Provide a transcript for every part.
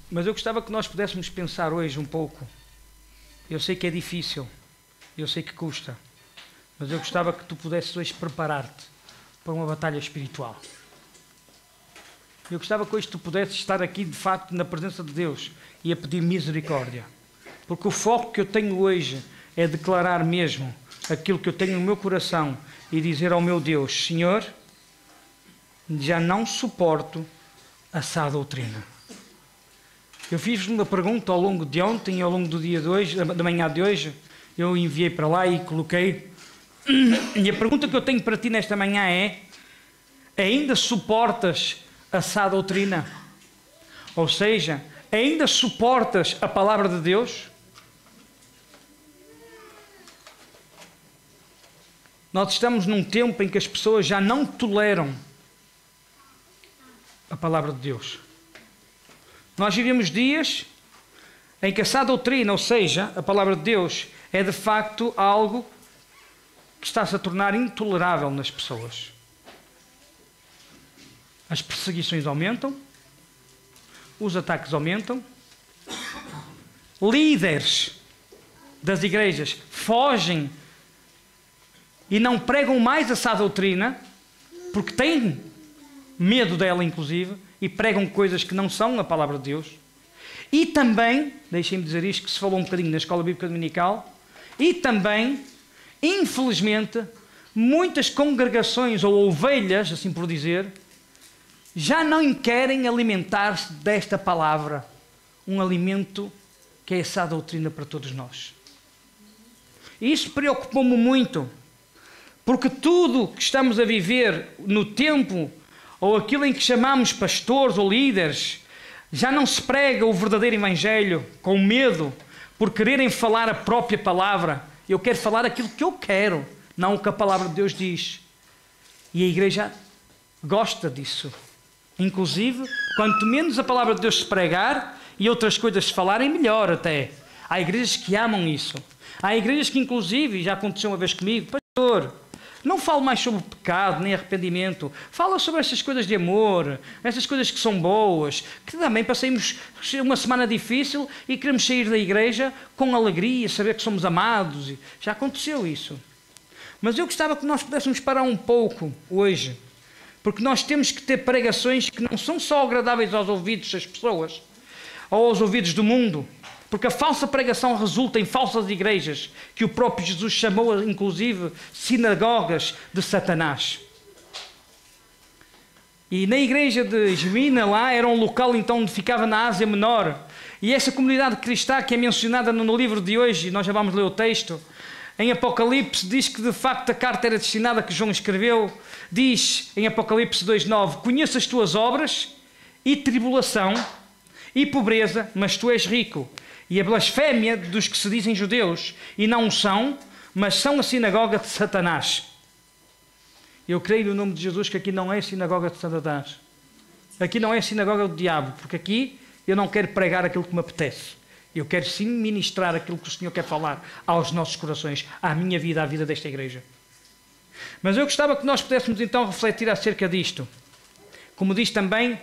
Mas eu gostava que nós pudéssemos pensar hoje um pouco. Eu sei que é difícil, eu sei que custa, mas eu gostava que tu pudesses hoje preparar-te para uma batalha espiritual. Eu gostava que hoje tu pudesses estar aqui, de facto, na presença de Deus e a pedir misericórdia. Porque o foco que eu tenho hoje é declarar mesmo aquilo que eu tenho no meu coração e dizer ao meu Deus: Senhor, já não suporto a sã doutrina. Eu fiz-vos uma pergunta ao longo de ontem, ao longo do dia de hoje, da manhã de hoje, eu enviei para lá e coloquei. E a pergunta que eu tenho para ti nesta manhã é: ainda suportas a sã doutrina? Ou seja, ainda suportas a palavra de Deus? Nós estamos num tempo em que as pessoas já não toleram a palavra de Deus. Nós vivemos dias em que a sã doutrina, ou seja, a palavra de Deus, é de facto algo que está-se a tornar intolerável nas pessoas. As perseguições aumentam, os ataques aumentam, líderes das igrejas fogem e não pregam mais a sã doutrina, porque têm medo dela, inclusive, e pregam coisas que não são a palavra de Deus. E também, deixem-me dizer isto, que se falou um bocadinho na Escola Bíblica Dominical, e também, infelizmente, muitas congregações ou ovelhas, assim por dizer, já não querem alimentar-se desta palavra, um alimento que é a sã doutrina para todos nós. E isso preocupou-me muito, porque tudo que estamos a viver no tempo, ou aquilo em que chamamos pastores ou líderes, já não se prega o verdadeiro evangelho com medo, por quererem falar a própria palavra. Eu quero falar aquilo que eu quero, não o que a palavra de Deus diz. E a igreja gosta disso. Inclusive, quanto menos a palavra de Deus se pregar e outras coisas se falarem, melhor até. Há igrejas que amam isso. Há igrejas que, inclusive, já aconteceu uma vez comigo: pastor, não falo mais sobre pecado nem arrependimento, fala sobre estas coisas de amor, estas coisas que são boas, que também passemos uma semana difícil e queremos sair da igreja com alegria, saber que somos amados. Já aconteceu isso. Mas eu gostava que nós pudéssemos parar um pouco hoje, porque nós temos que ter pregações que não são só agradáveis aos ouvidos das pessoas ou aos ouvidos do mundo, porque a falsa pregação resulta em falsas igrejas, que o próprio Jesus chamou, inclusive, sinagogas de Satanás. E na igreja de Esmina, lá, era um local então onde ficava na Ásia Menor. E essa comunidade cristã que é mencionada no livro de hoje, e nós já vamos ler o texto, em Apocalipse, diz que de facto a carta era destinada que João escreveu. Diz em Apocalipse 2:9: conheço as tuas obras e tribulação e pobreza, mas tu és rico. E a blasfémia dos que se dizem judeus e não são, mas são a sinagoga de Satanás. Eu creio no nome de Jesus que aqui não é a sinagoga de Satanás. Aqui não é a sinagoga do diabo, porque aqui eu não quero pregar aquilo que me apetece. Eu quero sim ministrar aquilo que o Senhor quer falar aos nossos corações, à minha vida, à vida desta igreja. Mas eu gostava que nós pudéssemos então refletir acerca disto. Como diz também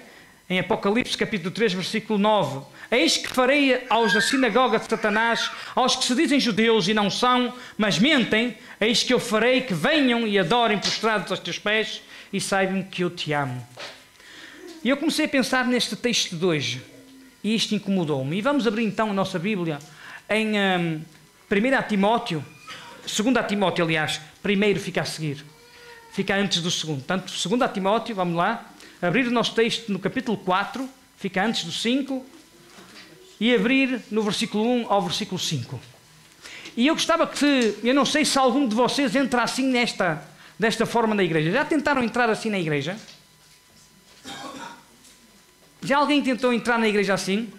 em Apocalipse capítulo 3, versículo 9: eis que farei aos da sinagoga de Satanás, aos que se dizem judeus e não são, mas mentem, eis que eu farei que venham e adorem prostrados aos teus pés e saibam que eu te amo. E eu comecei a pensar neste texto de hoje, e isto incomodou-me. E vamos abrir então a nossa Bíblia em 1 Timóteo, 2 Timóteo, aliás, primeiro fica a seguir, fica antes do segundo. Portanto, 2 Timóteo, vamos lá, abrir o nosso texto no capítulo 4, fica antes do 5, e abrir no versículo 1 ao versículo 5. E eu gostava que, eu não sei se algum de vocês entra assim desta forma na igreja. Já tentaram entrar assim na igreja? Já alguém tentou entrar na igreja assim?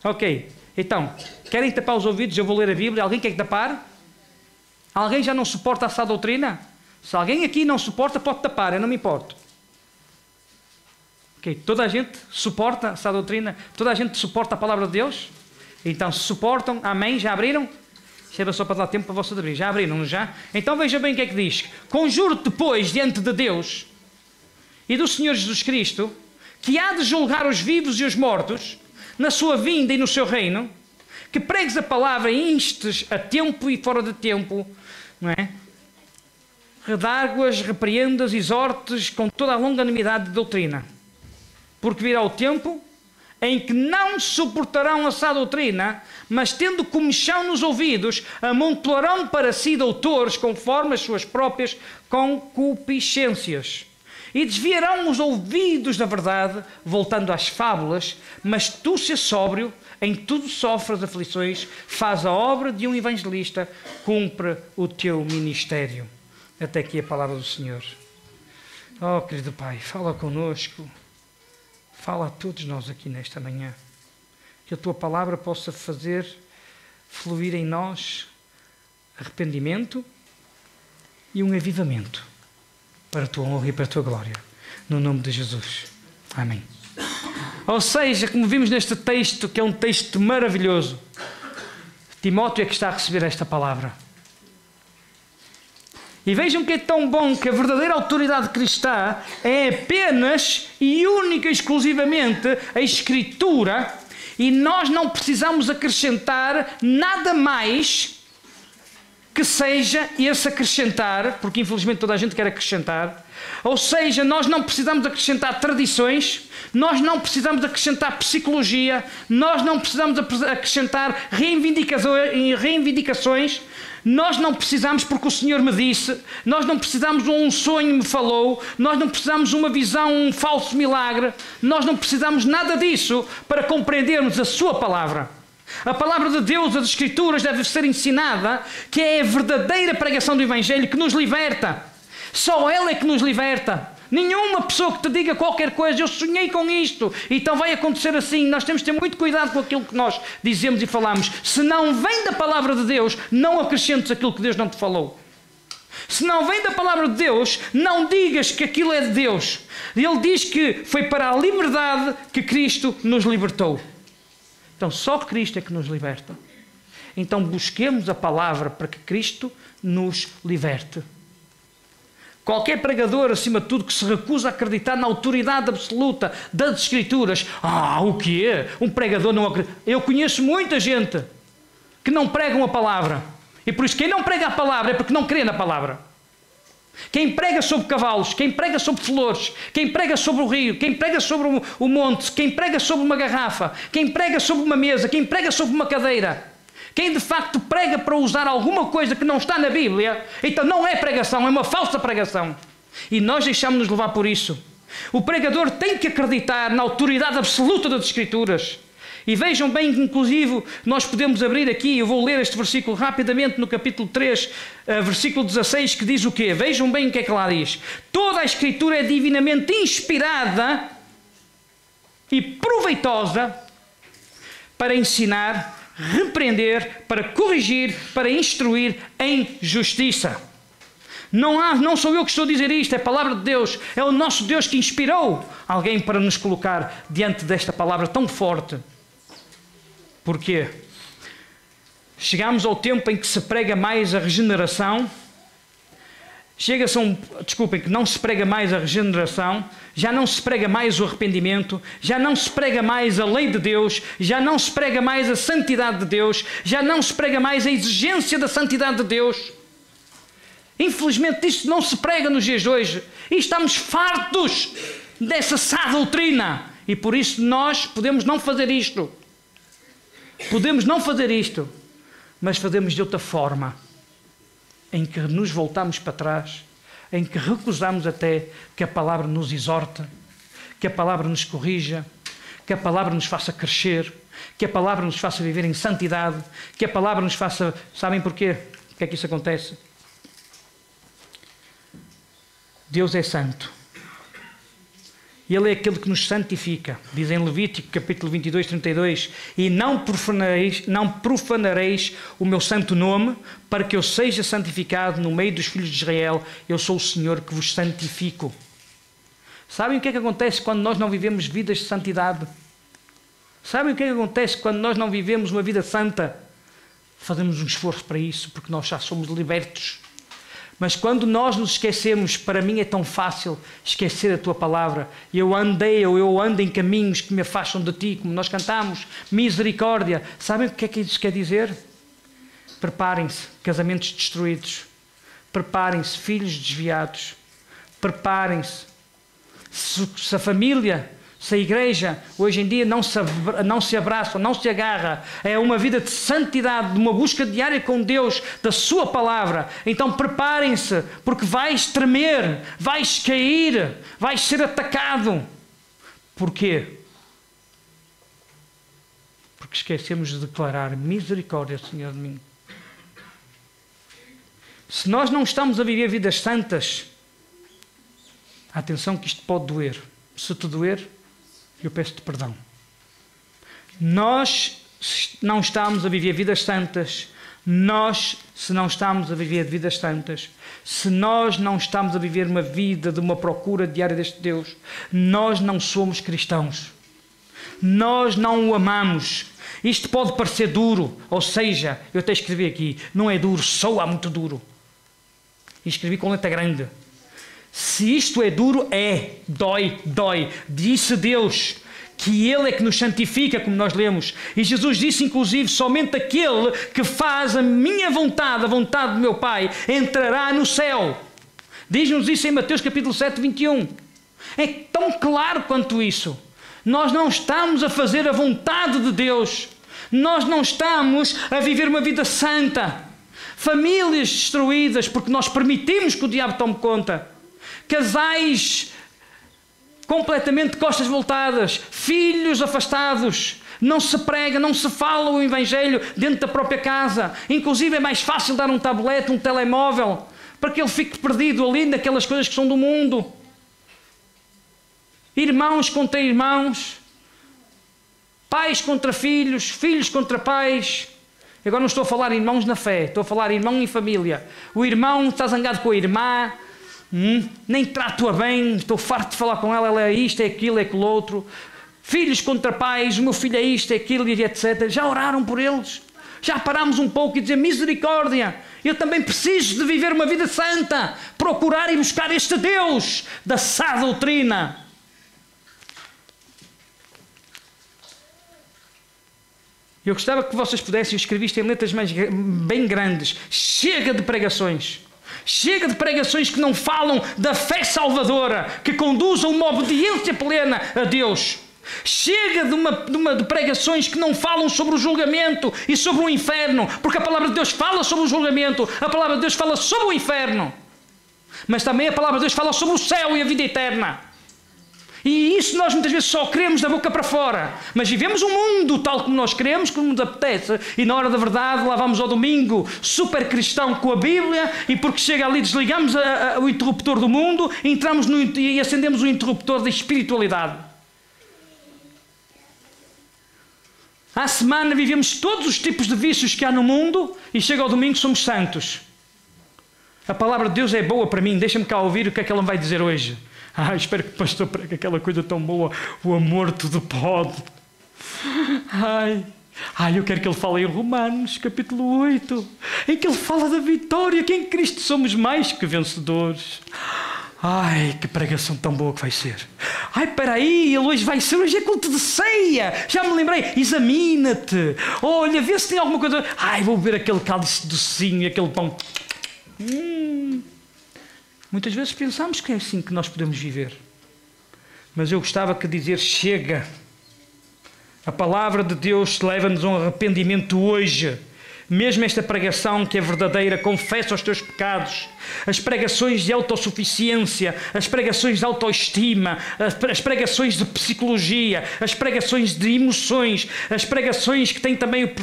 Ok, então, querem tapar os ouvidos? Eu vou ler a Bíblia. Alguém quer tapar? Alguém já não suporta a sã doutrina? Se alguém aqui não suporta, pode tapar, eu não me importo. Ok, toda a gente suporta essa doutrina? Toda a gente suporta a palavra de Deus? Então, se suportam, amém? Já abriram? Isto era só para dar tempo para vocês abrir. Já abriram, já? Então veja bem o que é que diz. Conjuro-te, pois, diante de Deus e do Senhor Jesus Cristo, que há de julgar os vivos e os mortos, na sua vinda e no seu reino, que pregues a palavra e instes a tempo e fora de tempo, não é? Redarguas, repreendas, exortes com toda a longanimidade de doutrina. Porque virá o tempo em que não suportarão a sã doutrina, mas tendo comichão nos ouvidos, amontoarão para si doutores conforme as suas próprias concupiscências. E desviarão os ouvidos da verdade, voltando às fábulas, mas tu, se sóbrio, em tudo sofres aflições, faz a obra de um evangelista, cumpre o teu ministério. Até aqui a palavra do Senhor. Oh, querido Pai, fala conosco. Fala a todos nós aqui nesta manhã. Que a Tua palavra possa fazer fluir em nós arrependimento e um avivamento para a Tua honra e para a Tua glória. No nome de Jesus. Amém. Ou seja, como vimos neste texto, que é um texto maravilhoso, Timóteo é que está a receber esta palavra. E vejam que é tão bom que a verdadeira autoridade cristã é apenas e única e exclusivamente a Escritura, e nós não precisamos acrescentar nada mais que seja esse acrescentar, porque infelizmente toda a gente quer acrescentar. Ou seja, nós não precisamos acrescentar tradições, nós não precisamos acrescentar psicologia, nós não precisamos acrescentar reivindicações, nós não precisamos porque o Senhor me disse, nós não precisamos um sonho me falou, nós não precisamos uma visão, um falso milagre, nós não precisamos nada disso para compreendermos a Sua palavra. A palavra de Deus, as Escrituras, deve ser ensinada, que é a verdadeira pregação do Evangelho que nos liberta. Só ela é que nos liberta. Nenhuma pessoa que te diga qualquer coisa, eu sonhei com isto, então vai acontecer assim. Nós temos que ter muito cuidado com aquilo que nós dizemos e falamos. Se não vem da palavra de Deus, não acrescentes aquilo que Deus não te falou. Se não vem da palavra de Deus, não digas que aquilo é de Deus. Ele diz que foi para a liberdade que Cristo nos libertou. Então só Cristo é que nos liberta. Então busquemos a palavra para que Cristo nos liberte. Qualquer pregador, acima de tudo, que se recusa a acreditar na autoridade absoluta das Escrituras. O quê? Um pregador não acredita. Eu conheço muita gente que não pregam a palavra. E por isso quem não prega a palavra é porque não crê na palavra. Quem prega sobre cavalos, quem prega sobre flores, quem prega sobre o rio, quem prega sobre o monte, quem prega sobre uma garrafa, quem prega sobre uma mesa, quem prega sobre uma cadeira, quem de facto prega para usar alguma coisa que não está na Bíblia, então não é pregação, é uma falsa pregação. E nós deixamos-nos levar por isso. O pregador tem que acreditar na autoridade absoluta das Escrituras. E vejam bem que, inclusive, nós podemos abrir aqui, eu vou ler este versículo rapidamente no capítulo 3, versículo 16, que diz o quê? Vejam bem o que é que lá diz. Toda a Escritura é divinamente inspirada e proveitosa para ensinar, repreender, para corrigir, para instruir em justiça. Não sou eu que estou a dizer isto, é a palavra de Deus. É o nosso Deus que inspirou alguém para nos colocar diante desta palavra tão forte. Porquê? Chegamos ao tempo em que se prega mais a regeneração. Chega-se a desculpem, que não se prega mais a regeneração, já não se prega mais o arrependimento, já não se prega mais a lei de Deus, já não se prega mais a santidade de Deus, já não se prega mais a exigência da santidade de Deus. Infelizmente isto não se prega nos dias de hoje e estamos fartos dessa sã doutrina e por isso nós podemos não fazer isto. Podemos não fazer isto, mas fazemos de outra forma, em que nos voltamos para trás, em que recusamos até que a palavra nos exorte, que a palavra nos corrija, que a palavra nos faça crescer, que a palavra nos faça viver em santidade, que a palavra nos faça... Sabem porquê? Porque é que isso acontece? Deus é santo. Ele é aquele que nos santifica. Diz em Levítico, capítulo 22, 32, e não profanareis o meu santo nome, para que eu seja santificado no meio dos filhos de Israel. Eu sou o Senhor que vos santifico. Sabem o que é que acontece quando nós não vivemos vidas de santidade? Sabem o que é que acontece quando nós não vivemos uma vida santa? Fazemos um esforço para isso, porque nós já somos libertos. Mas quando nós nos esquecemos, para mim é tão fácil esquecer a tua palavra. Eu ando em caminhos que me afastam de ti, como nós cantamos, misericórdia. Sabem o que é que isso quer dizer? Preparem-se, casamentos destruídos. Preparem-se, filhos desviados. Preparem-se. Se a família, se a igreja hoje em dia não se abraça, não se agarra, é uma vida de santidade, de uma busca diária com Deus, da sua palavra, então preparem-se, porque vais tremer, vais cair, vais ser atacado. Porquê? Porque esquecemos de declarar misericórdia, Senhor, de mim. Se nós não estamos a viver vidas santas, atenção que isto pode doer. Se te doer, eu peço-te perdão. Nós não estamos a viver vidas santas. Se não estamos a viver vidas santas, se nós não estamos a viver uma vida de uma procura diária deste Deus, nós não somos cristãos. Nós não o amamos. Isto pode parecer duro, ou seja, eu até escrevi aqui, não é duro, soa muito duro. E escrevi com letra grande. Se isto é duro, dói. Disse Deus que Ele é que nos santifica, como nós lemos. E Jesus disse, inclusive, somente aquele que faz a minha vontade, a vontade do meu Pai, entrará no céu. Diz-nos isso em Mateus capítulo 7, 21. É tão claro quanto isso. Nós não estamos a fazer a vontade de Deus. Nós não estamos a viver uma vida santa. Famílias destruídas porque nós permitimos que o diabo tome conta. Casais completamente de costas voltadas. Filhos afastados. Não se prega, não se fala o Evangelho dentro da própria casa. Inclusive é mais fácil dar um tablete, um telemóvel, para que ele fique perdido ali naquelas coisas que são do mundo. Irmãos contra irmãos. Pais contra filhos. Filhos contra pais. Agora não estou a falar irmãos na fé, estou a falar irmão em família. O irmão está zangado com a irmã, nem trato-a bem, estou farto de falar com ela, ela é isto, é aquilo, é aquilo outro. Filhos contra pais, o meu filho é isto, é aquilo, e etc. Já oraram por eles? Já parámos um pouco e dizer misericórdia, eu também preciso de viver uma vida santa, procurar e buscar este Deus da sã doutrina. Eu gostava que vocês pudessem escrever isto em letras bem grandes. Chega de pregações. Chega de pregações que não falam da fé salvadora, que conduzam uma obediência plena a Deus. Chega de pregações que não falam sobre o julgamento e sobre o inferno, porque a palavra de Deus fala sobre o julgamento, a palavra de Deus fala sobre o inferno, mas também a palavra de Deus fala sobre o céu e a vida eterna. E isso nós muitas vezes só queremos da boca para fora. Mas vivemos um mundo tal como nós queremos, como nos apetece. E na hora da verdade lá vamos ao domingo super cristão com a Bíblia. E porque chega ali desligamos o interruptor do mundo, entramos e acendemos o interruptor da espiritualidade. À semana vivemos todos os tipos de vícios que há no mundo. E chega ao domingo somos santos. A palavra de Deus é boa para mim. Deixa-me cá ouvir o que é que ela vai dizer hoje. Espero que o pastor pregue aquela coisa tão boa. O amor tudo pode. Eu quero que ele fale em Romanos, capítulo 8, em que ele fala da vitória, que em Cristo somos mais que vencedores. Que pregação tão boa que vai ser. Espera aí, hoje é culto de ceia. Já me lembrei, examina-te. Olha, vê se tem alguma coisa. Vou beber aquele cálice docinho, aquele pão. Muitas vezes pensamos que é assim que nós podemos viver. Mas eu gostava que dizer chega. A palavra de Deus leva-nos a um arrependimento hoje. Mesmo esta pregação que é verdadeira, confessa os teus pecados. As pregações de autossuficiência, as pregações de autoestima, as pregações de psicologia, as pregações de emoções, as pregações que têm também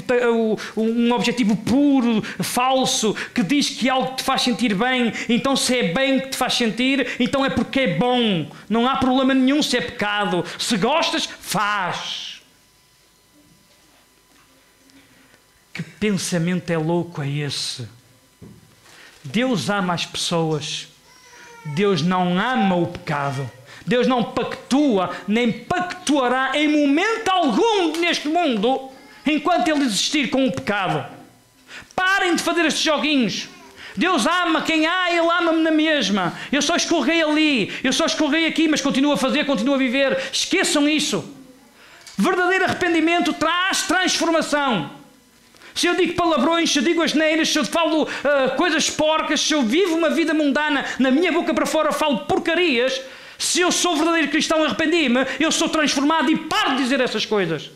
um objetivo puro, falso, que diz que algo te faz sentir bem, então se é bem que te faz sentir, então é porque é bom. Não há problema nenhum se é pecado. Se gostas, faz. Que pensamento é louco é esse? Deus ama as pessoas. Deus não ama o pecado. Deus não pactua, nem pactuará em momento algum neste mundo, enquanto Ele existir com o pecado. Parem de fazer estes joguinhos. Deus ama quem há, Ele ama-me na mesma. Eu só escorreguei ali, eu só escorreguei aqui, mas continuo a fazer, continuo a viver. Esqueçam isso. Verdadeiro arrependimento traz transformação. Se eu digo palavrões, se eu digo asneiras, se eu falo coisas porcas, se eu vivo uma vida mundana, na minha boca para fora falo porcarias, se eu sou verdadeiro cristão e arrependi-me, eu sou transformado e paro de dizer essas coisas.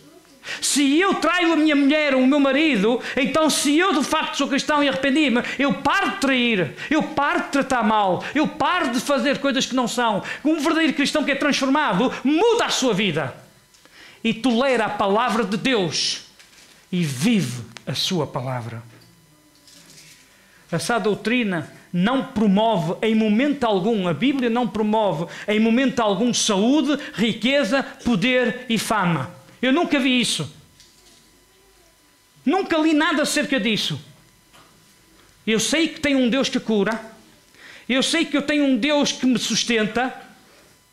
Se eu traio a minha mulher ou o meu marido, então se eu de facto sou cristão e arrependi-me, eu paro de trair, eu paro de tratar mal, eu paro de fazer coisas que não são. Um verdadeiro cristão que é transformado muda a sua vida e tolera a palavra de Deus e vive a sua palavra. A sã doutrina não promove em momento algum, a Bíblia não promove em momento algum saúde, riqueza, poder e fama. Eu nunca vi isso. Nunca li nada acerca disso. Eu sei que tenho um Deus que cura. Eu sei que eu tenho um Deus que me sustenta.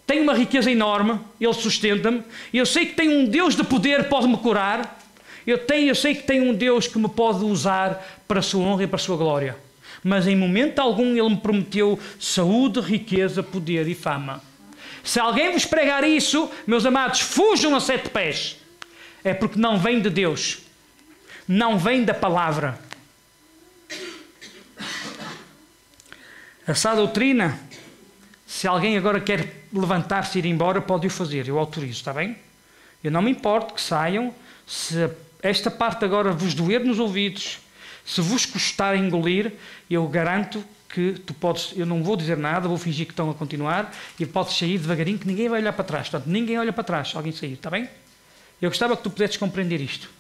Tenho uma riqueza enorme. Ele sustenta-me. Eu sei que tenho um Deus de poder, pode-me curar. Eu sei que tenho um Deus que me pode usar para a sua honra e para a sua glória. Mas em momento algum Ele me prometeu saúde, riqueza, poder e fama. Se alguém vos pregar isso, meus amados, fujam a 7 pés. É porque não vem de Deus. Não vem da palavra. A sã doutrina, se alguém agora quer levantar-se e ir embora, pode o fazer. Eu autorizo, está bem? Eu não me importo que saiam. Se esta parte agora vos doer nos ouvidos, se vos custar engolir, eu garanto que tu podes, eu não vou dizer nada, vou fingir que estão a continuar e podes sair devagarinho que ninguém vai olhar para trás. Portanto, ninguém olha para trás se alguém sair, está bem? Eu gostava que tu pudesses compreender isto.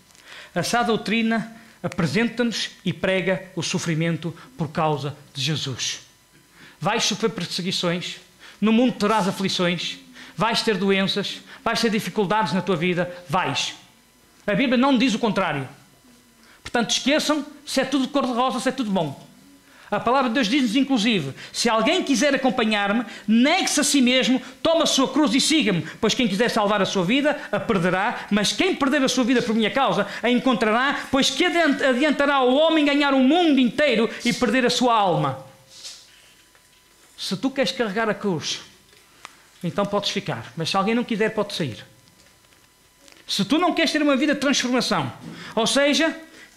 A sã doutrina apresenta-nos e prega o sofrimento por causa de Jesus. Vais sofrer perseguições, no mundo terás aflições, vais ter doenças, vais ter dificuldades na tua vida, vais. A Bíblia não diz o contrário. Portanto, esqueçam se é tudo cor-de-rosa, se é tudo bom. A palavra de Deus diz-nos, inclusive, se alguém quiser acompanhar-me, negue-se a si mesmo, toma a sua cruz e siga-me, pois quem quiser salvar a sua vida, a perderá, mas quem perder a sua vida por minha causa, a encontrará, pois que adiantará ao homem ganhar o mundo inteiro e perder a sua alma. Se tu queres carregar a cruz, então podes ficar, mas se alguém não quiser, pode sair. Se tu não queres ter uma vida de transformação, ou seja,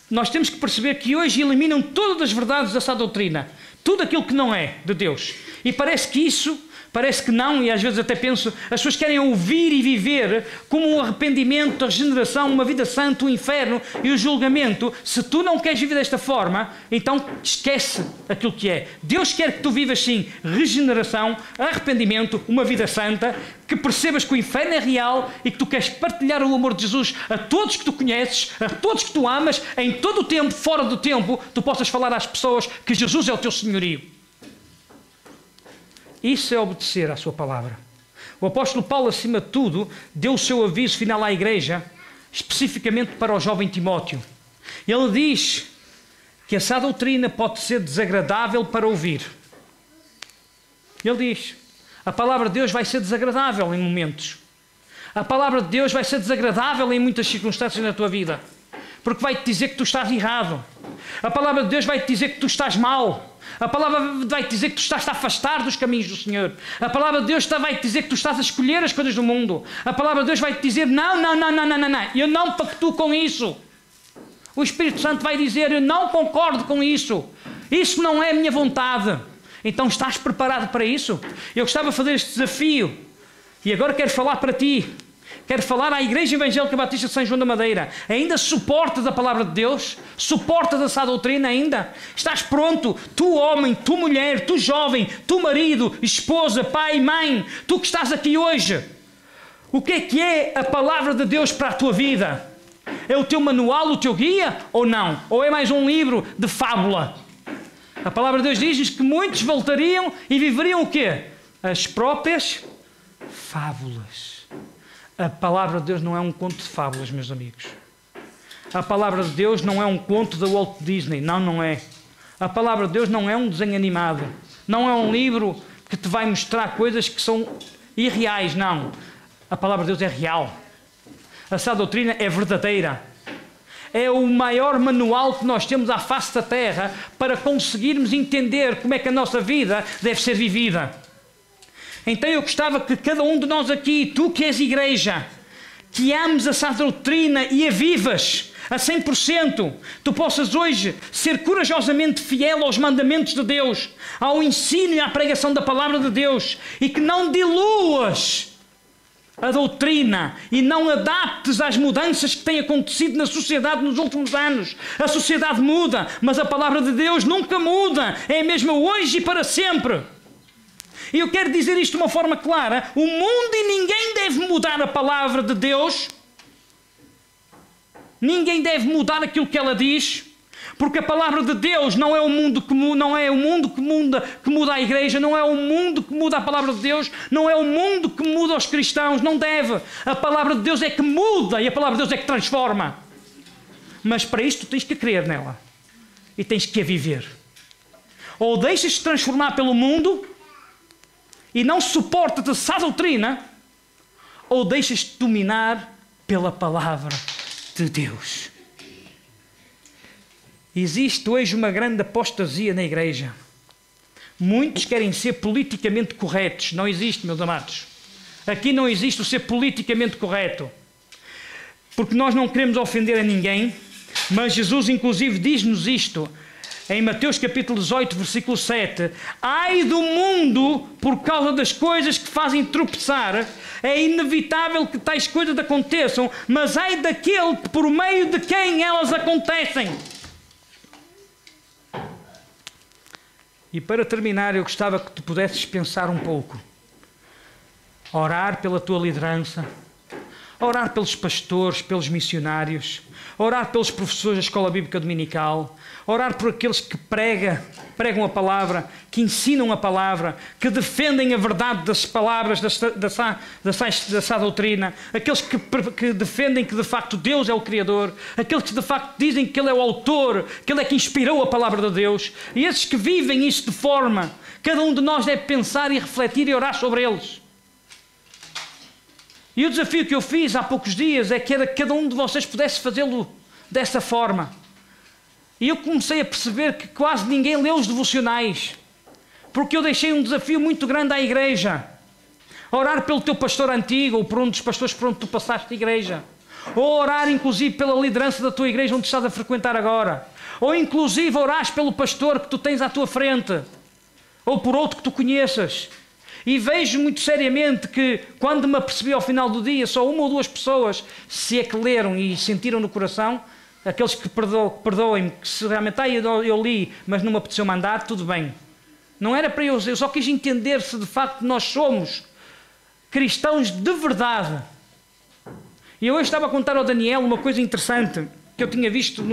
nós temos que perceber que hoje eliminam todas as verdades da sã doutrina. Tudo aquilo que não é de Deus. E parece que não, e às vezes até penso, as pessoas querem ouvir e viver como um arrependimento, a regeneração, uma vida santa, o inferno e o julgamento. Se tu não queres viver desta forma, então esquece aquilo que é. Deus quer que tu vivas sim regeneração, arrependimento, uma vida santa, que percebas que o inferno é real e que tu queres partilhar o amor de Jesus a todos que tu conheces, a todos que tu amas, em todo o tempo, fora do tempo, tu possas falar às pessoas que Jesus é o teu senhorio. Isso é obedecer à sua palavra. O apóstolo Paulo, acima de tudo, deu o seu aviso final à igreja, especificamente para o jovem Timóteo. Ele diz que a sã doutrina pode ser desagradável para ouvir. Ele diz, a palavra de Deus vai ser desagradável em momentos. A palavra de Deus vai ser desagradável em muitas circunstâncias na tua vida, porque vai-te dizer que tu estás errado. A palavra de Deus vai-te dizer que tu estás mal. A palavra vai-te dizer que tu estás a afastar dos caminhos do Senhor. A palavra de Deus vai-te dizer que tu estás a escolher as coisas do mundo. A palavra de Deus vai-te dizer, não, eu não pactuo com isso. O Espírito Santo vai dizer, eu não concordo com isso. Isso não é a minha vontade. Então estás preparado para isso? Eu gostava de fazer este desafio. E agora quero falar para ti. Quero falar à Igreja Evangélica Batista de São João da Madeira. Ainda suportas a palavra de Deus? Suportas a sã doutrina ainda? Estás pronto? Tu homem, tu mulher, tu jovem, tu marido, esposa, pai, mãe, tu que estás aqui hoje. O que é a palavra de Deus para a tua vida? É o teu manual, o teu guia ou não? Ou é mais um livro de fábula? A palavra de Deus diz-nos que muitos voltariam e viveriam o quê? As próprias fábulas. A palavra de Deus não é um conto de fábulas, meus amigos. A palavra de Deus não é um conto da Walt Disney. Não, não é. A palavra de Deus não é um desenho animado. Não é um livro que te vai mostrar coisas que são irreais, não. A palavra de Deus é real. A sã doutrina é verdadeira. é o maior manual que nós temos à face da terra para conseguirmos entender como é que a nossa vida deve ser vivida. Então eu gostava que cada um de nós aqui, tu que és igreja, que ames a sã doutrina e a vivas a 100%, tu possas hoje ser corajosamente fiel aos mandamentos de Deus, ao ensino e à pregação da palavra de Deus, e que não diluas a doutrina e não adaptes às mudanças que têm acontecido na sociedade nos últimos anos. A sociedade muda, mas a palavra de Deus nunca muda, é a mesma hoje e para sempre. E eu quero dizer isto de uma forma clara: o mundo e ninguém deve mudar a palavra de Deus, ninguém deve mudar aquilo que ela diz, porque a palavra de Deus não é o mundo que muda, não é o mundo que muda a igreja, não é o mundo que muda a palavra de Deus, não é o mundo que muda os cristãos, não deve. A palavra de Deus é que muda e a palavra de Deus é que transforma. Mas para isto tens que crer nela e tens que a viver. Ou deixas-te transformar pelo mundo e não suportas a sã doutrina, ou deixas-te dominar pela palavra de Deus. Existe hoje uma grande apostasia na igreja. Muitos querem ser politicamente corretos. Não existe, meus amados. Aqui não existe o ser politicamente correto. Porque nós não queremos ofender a ninguém, mas Jesus inclusive diz-nos isto em Mateus capítulo 18, versículo 7. Ai do mundo por causa das coisas que fazem tropeçar. É inevitável que tais coisas aconteçam, mas ai daquele que por meio de quem elas acontecem. E para terminar, eu gostava que tu pudesses pensar um pouco. Orar pela tua liderança, orar pelos pastores, pelos missionários, orar pelos professores da Escola Bíblica Dominical, orar por aqueles que pregam a palavra, que ensinam a palavra, que defendem a verdade das palavras, da sã doutrina, aqueles que defendem que de facto Deus é o Criador, aqueles que de facto dizem que Ele é o autor, que Ele é que inspirou a palavra de Deus, e esses que vivem isso de forma, cada um de nós deve pensar e refletir e orar sobre eles. E o desafio que eu fiz há poucos dias é que cada um de vocês pudesse fazê-lo dessa forma. E eu comecei a perceber que quase ninguém lê os devocionais, porque eu deixei um desafio muito grande à igreja. Orar pelo teu pastor antigo, ou por um dos pastores por onde tu passaste a igreja. Ou orar inclusive pela liderança da tua igreja onde estás a frequentar agora. Ou inclusive orares pelo pastor que tu tens à tua frente. Ou por outro que tu conheças. E vejo muito seriamente que, quando me apercebi ao final do dia, só uma ou duas pessoas, se é que leram e sentiram no coração, aqueles que perdoem-me, que se realmente eu li, mas não me apeteceu mandar, tudo bem. Não era para eu só quis entender se de facto nós somos cristãos de verdade. E eu hoje estava a contar ao Daniel uma coisa interessante que eu tinha visto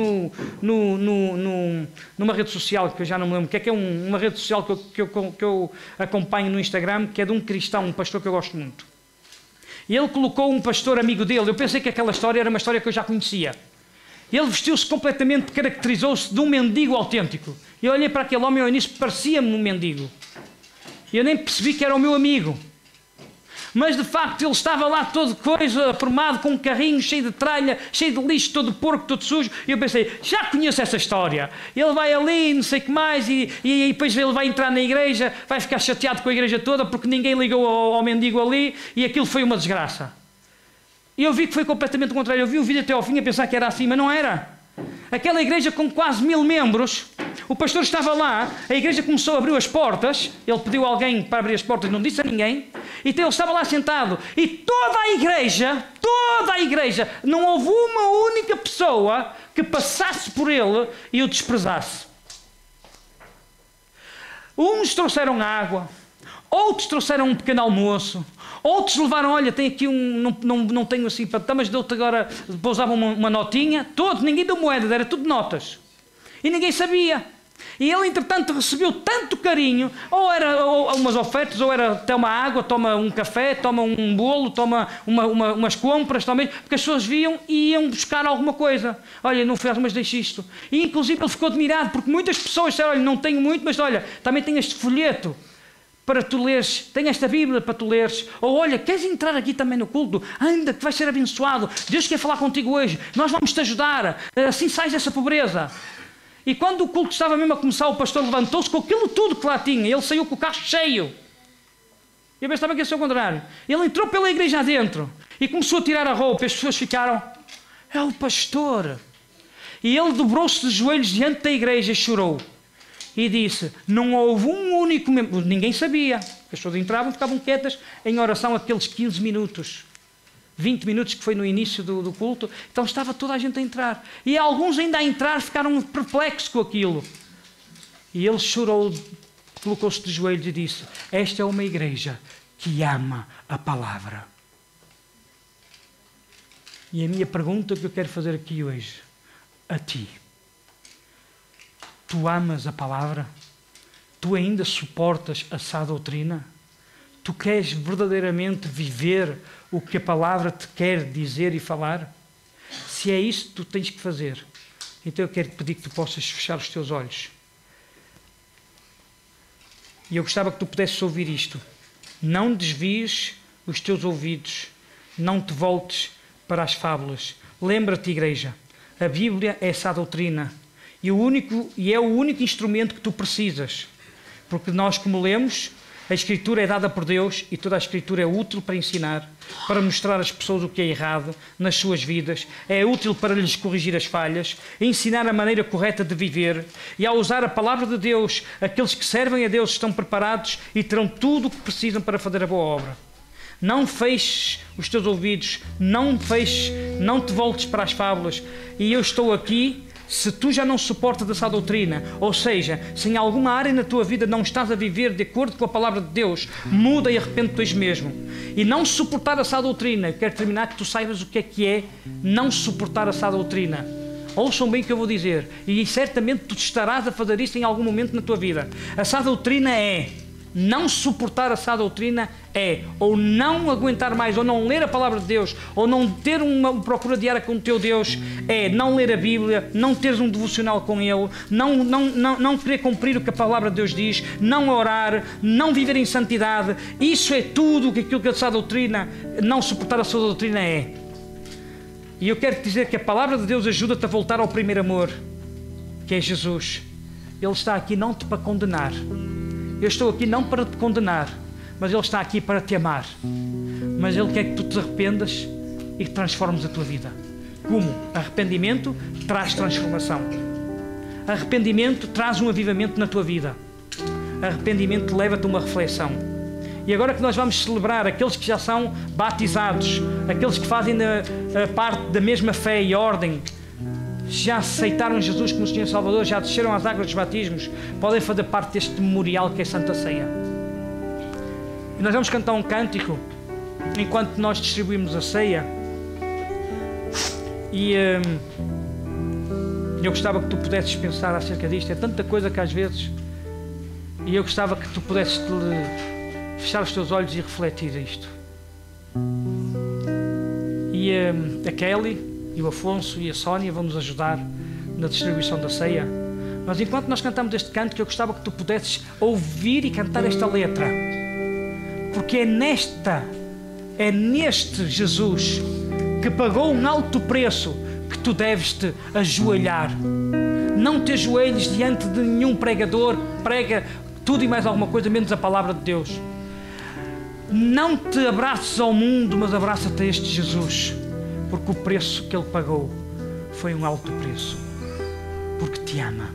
numa rede social, que eu já não me lembro, que é uma rede social que eu acompanho no Instagram, que é de um cristão, um pastor que eu gosto muito. E ele colocou um pastor amigo dele. Eu pensei que aquela história era uma história que eu já conhecia. Ele vestiu-se completamente, caracterizou-se de um mendigo autêntico. E eu olhei para aquele homem ao início, parecia-me um mendigo. E eu nem percebi que era o meu amigo. Mas de facto ele estava lá todo formado com um carrinho cheio de tralha, cheio de lixo, todo porco, todo sujo. E eu pensei, já conheço essa história. Ele vai ali, não sei o que mais, e depois ele vai entrar na igreja, vai ficar chateado com a igreja toda porque ninguém ligou ao mendigo ali e aquilo foi uma desgraça. E eu vi que foi completamente o contrário. Eu vi o vídeo até ao fim a pensar que era assim, mas não era. Aquela igreja com quase 1000 membros, o pastor estava lá, a igreja começou a abrir as portas, ele pediu a alguém para abrir as portas, não disse a ninguém, então ele estava lá sentado, e toda a igreja, não houve uma única pessoa que passasse por ele e o desprezasse. Uns trouxeram água, outros trouxeram um pequeno almoço, outros levaram, olha, tem aqui não tenho assim para dar, mas deu-te agora, pousavam uma notinha, ninguém deu moeda, era tudo notas. E ninguém sabia. E ele, entretanto, recebeu tanto carinho, ou era umas ofertas, ou era toma água, toma um café, toma um bolo, toma umas compras, também, porque as pessoas viam e iam buscar alguma coisa. Olha, não fez, mas deixa isto. E inclusive ele ficou admirado, porque muitas pessoas disseram, olha, não tenho muito, mas olha, também tenho este folheto. para tu leres, tenho esta Bíblia para tu leres, ou olha, queres entrar aqui também no culto? Anda, que vais ser abençoado, Deus quer falar contigo hoje, nós vamos te ajudar, assim sais dessa pobreza. E quando o culto estava mesmo a começar, o pastor levantou-se com aquilo tudo que lá tinha, ele saiu com o carro cheio. E eu pensava que ia ser o contrário. Ele entrou pela igreja adentro e começou a tirar a roupa, e as pessoas ficaram, é o pastor. E ele dobrou-se de joelhos diante da igreja e chorou. E disse, não houve um único membro, ninguém sabia. As pessoas entravam e ficavam quietas em oração aqueles 15 minutos. 20 minutos que foi no início do culto. Então estava toda a gente a entrar. E alguns ainda a entrar ficaram perplexos com aquilo. E ele chorou, colocou-se de joelhos e disse, esta é uma igreja que ama a palavra. E a minha pergunta que eu quero fazer aqui hoje, a ti. Tu amas a palavra? Tu ainda suportas a sã doutrina? Tu queres verdadeiramente viver o que a palavra te quer dizer e falar? Se é isso que tu tens que fazer, então eu quero te pedir que tu possas fechar os teus olhos. E eu gostava que tu pudesses ouvir isto. Não desvies os teus ouvidos. Não te voltes para as fábulas. Lembra-te, igreja, a Bíblia é essa doutrina. E é o único instrumento que tu precisas. Porque nós, como lemos, a Escritura é dada por Deus e toda a Escritura é útil para ensinar, para mostrar às pessoas o que é errado nas suas vidas, é útil para lhes corrigir as falhas, ensinar a maneira correta de viver. E ao usar a palavra de Deus, aqueles que servem a Deus estão preparados e terão tudo o que precisam para fazer a boa obra. Não feches os teus ouvidos, não te voltes para as fábulas. E eu estou aqui. Se tu já não suportas essa doutrina, ou seja, se em alguma área na tua vida não estás a viver de acordo com a palavra de Deus, muda e arrepende-te hoje mesmo. E não suportar essa doutrina, eu quero terminar que tu saibas o que é não suportar essa doutrina. Ouçam bem o que eu vou dizer, e certamente tu estarás a fazer isso em algum momento na tua vida. Essa doutrina é... Não suportar essa doutrina é ou não aguentar mais, ou não ler a palavra de Deus, ou não ter uma procura diária com o teu Deus, é não ler a Bíblia, não teres um devocional com Ele, não querer cumprir o que a palavra de Deus diz, não orar, não viver em santidade. Isso é tudo aquilo que essa doutrina, não suportar a sua doutrina é. E eu quero te dizer que a palavra de Deus ajuda-te a voltar ao primeiro amor, que é Jesus. Ele está aqui não para condenar. Eu estou aqui não para te condenar, mas Ele está aqui para te amar. Mas Ele quer que tu te arrependas e que transformes a tua vida. Como? Arrependimento traz transformação. Arrependimento traz um avivamento na tua vida. Arrependimento leva-te a uma reflexão. E agora que nós vamos celebrar aqueles que já são batizados, aqueles que fazem parte da mesma fé e ordem, já aceitaram Jesus como Senhor e Salvador, já desceram às águas dos batismos, podem fazer parte deste memorial que é Santa Ceia. E nós vamos cantar um cântico enquanto nós distribuímos a ceia. E eu gostava que tu pudesses pensar acerca disto. É tanta coisa que às vezes... E eu gostava que tu pudesses fechar os teus olhos e refletir isto. E a Kelly e o Afonso e a Sónia vão nos ajudar na distribuição da ceia. Mas enquanto nós cantamos este canto, que eu gostava que tu pudesses ouvir e cantar esta letra, porque é neste Jesus que pagou um alto preço que tu deves te ajoelhar. Não te ajoelhes diante de nenhum pregador, prega tudo e mais alguma coisa menos a palavra de Deus. Não te abraces ao mundo, mas abraça-te a este Jesus. Porque o preço que Ele pagou foi um alto preço. Porque te ama.